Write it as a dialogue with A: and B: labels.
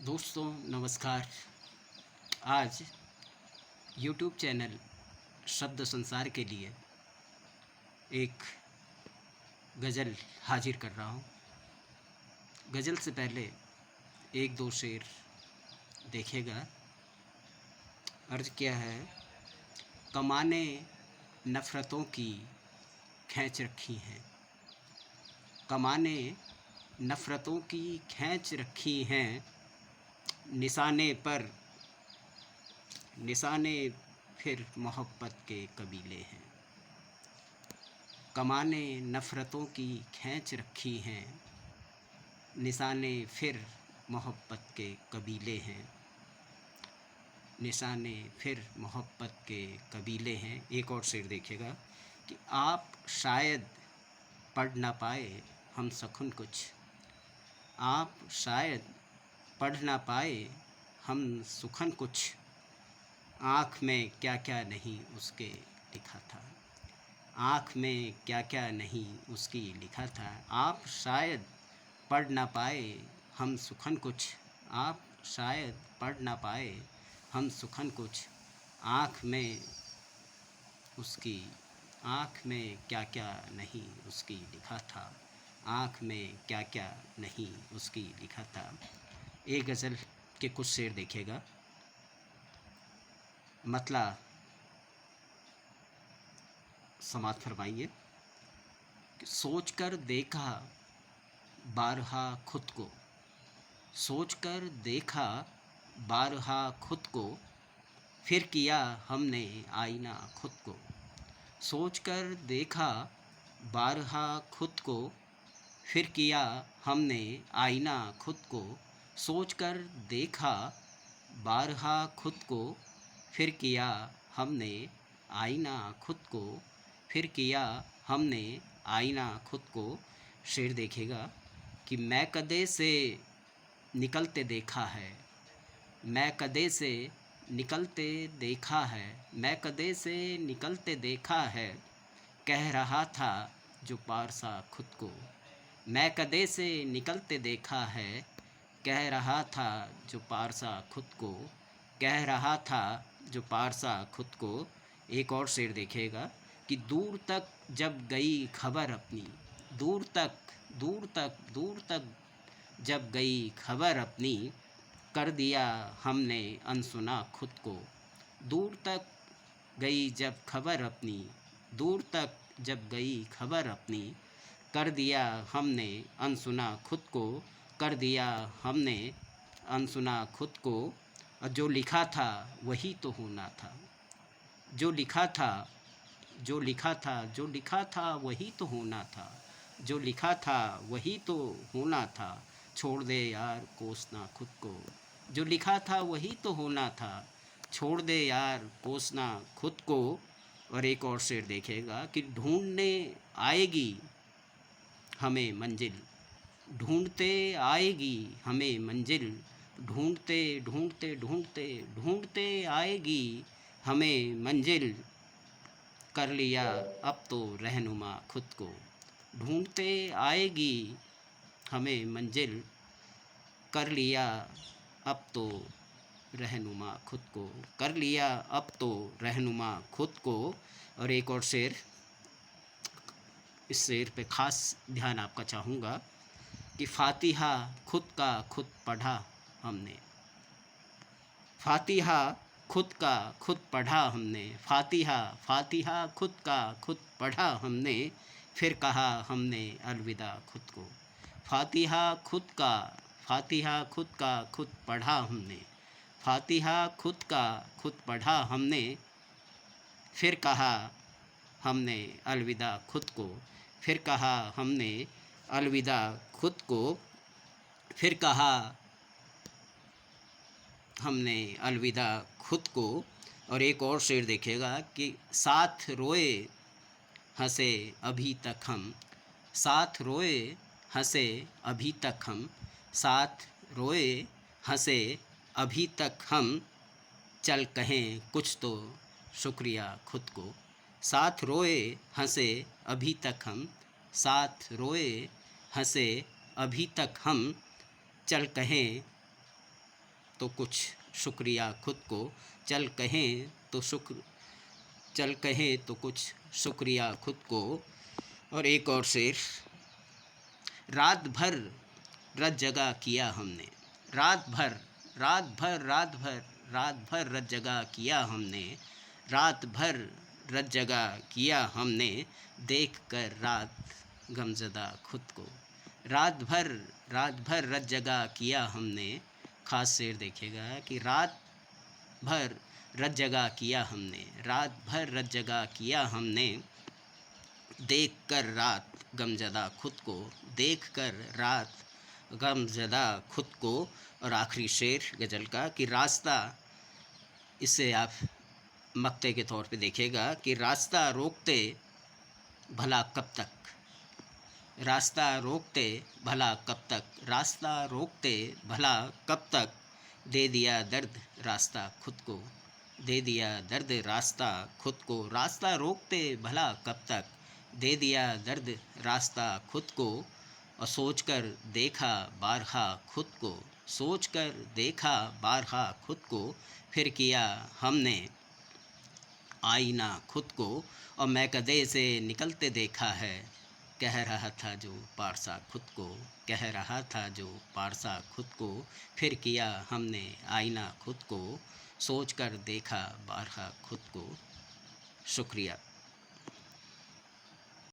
A: दोस्तों नमस्कार। आज यूट्यूब चैनल शब्द संसार के लिए एक गज़ल हाजिर कर रहा हूँ। गज़ल से पहले एक दो शेर देखिएगा। अर्ज़ क्या है। कमाने नफ़रतों की खींच रखी हैं, कमाने नफ़रतों की खींच रखी हैं, निशाने फिर मोहब्बत के कबीले हैं। कमाने नफ़रतों की खींच रखी हैं, निशाने फिर मोहब्बत के कबीले हैं, निशाने फिर मोहब्बत के कबीले हैं। एक और शेर देखिएगा कि आप शायद पढ़ ना पाए हम सखुन कुछ, आप शायद पढ़ ना पाए हम सुखन कुछ, आँख में क्या क्या नहीं उसके लिखा था, आँख में क्या क्या नहीं उसकी लिखा था। आप शायद पढ़ ना पाए हम सुखन कुछ, आप शायद पढ़ ना पाए हम सुखन कुछ, आँख में उसकी, आँख में क्या क्या नहीं उसकी लिखा था, आँख में क्या क्या नहीं उसकी लिखा था। एक गज़ल के कुछ शेर देखिएगा। मतला समाप्त फरमाइए कि सोचकर देखा बारहा खुद को, सोचकर देखा बारहा खुद को, फिर किया हमने आईना खुद को, सोचकर देखा बारहा खुद को, फिर किया हमने आईना खुद को, सोचकर देखा बारहा खुद को, फिर किया हमने आईना खुद को, फिर किया हमने आईना खुद को। शेर देखेगा कि मैं कदे से निकलते देखा है, मैं कदे से निकलते देखा है, मैं कदे से निकलते देखा है, कह रहा था जो पारसा खुद को, मैं कदे से निकलते देखा है, कह रहा था जो पारसा खुद को, कह रहा था जो पारसा खुद को। एक और शेर देखिएगा कि दूर तक जब गई खबर अपनी, दूर तक दूर तक दूर तक जब गई खबर अपनी, कर दिया हमने अनसुना खुद को, दूर तक गई जब खबर अपनी, दूर तक जब गई खबर अपनी, कर दिया हमने अनसुना खुद को, कर दिया हमने अनसुना खुद को। और जो लिखा था वही तो होना था, जो लिखा था, जो लिखा था, जो लिखा था वही तो होना था, जो लिखा था वही तो होना था, छोड़ दे यार कोसना खुद को, जो लिखा था वही तो होना था, छोड़ दे यार कोसना खुद को। और एक और शेर देखेगा कि ढूंढने आएगी हमें मंजिल, ढूंढते आएगी हमें मंजिल, ढूंढते ढूंढते ढूंढते ढूंढते आएगी हमें मंजिल, कर लिया अब तो रहनुमा खुद को, ढूंढते आएगी हमें मंजिल, कर लिया अब तो रहनुमा खुद को, कर लिया अब तो रहनुमा खुद को। और एक और शेर, इस शेर पे ख़ास ध्यान आपका चाहूँगा कि फ़ातिहा खुद का खुद पढ़ा हमने, फ़ातिहा खुद का खुद पढ़ा हमने, फ़ातिहा फ़ातिहा खुद का खुद पढ़ा हमने, फिर कहा हमने अलविदा खुद को, फ़ातिहा खुद का फ़ातिहा खुद का खुद पढ़ा हमने, फ़ातिहा खुद का खुद पढ़ा हमने, फिर कहा हमने अलविदा खुद को, फिर कहा हमने अलविदा खुद को, फिर कहा हमने अलविदा खुद को। और एक और शेर देखिएगा कि साथ रोए हंसे अभी तक हम, साथ रोए हंसे अभी तक हम, साथ रोए हंसे अभी तक हम, चल कहें कुछ तो शुक्रिया खुद को, साथ रोए हंसे अभी तक हम, साथ रोए हंसे अभी तक हम, चल कहें तो कुछ शुक्रिया खुद को, चल कहें तो कुछ शुक्रिया खुद को। और एक और शेर, रात भर रत जगा किया हमने, रात भर रात भर रात भर रात भर रत जगा किया हमने, रात भर रत जगा किया हमने, देख कर रात गमज़दा खुद को। रात भर रत जगा किया हमने, ख़ास शेर देखिएगा कि रात भर रत जगा किया हमने, रात भर रत जगा किया हमने, देख कर रात गमज़दा खुद को, देख कर रात गमज़दा खुद को। और आखिरी शेर गज़ल का कि रास्ता, इसे आप मक्ते के तौर पे देखिएगा कि रास्ता रोकते भला कब तक, रास्ता रोकते भला कब तक, रास्ता रोकते भला कब तक, दे दिया दर्द रास्ता खुद को, दे दिया दर्द रास्ता खुद को, रास्ता रोकते भला कब तक, दे दिया दर्द रास्ता खुद को। और सोच कर देखा बारहा खुद को, सोच कर देखा बारहा खुद को, फिर किया हमने आईना खुद को। और मैं कदे से निकलते देखा है, कह रहा था जो पारसा खुद को, कह रहा था जो पारसा खुद को, फिर किया हमने आईना खुद को, सोच कर देखा बारहा खुद को। शुक्रिया।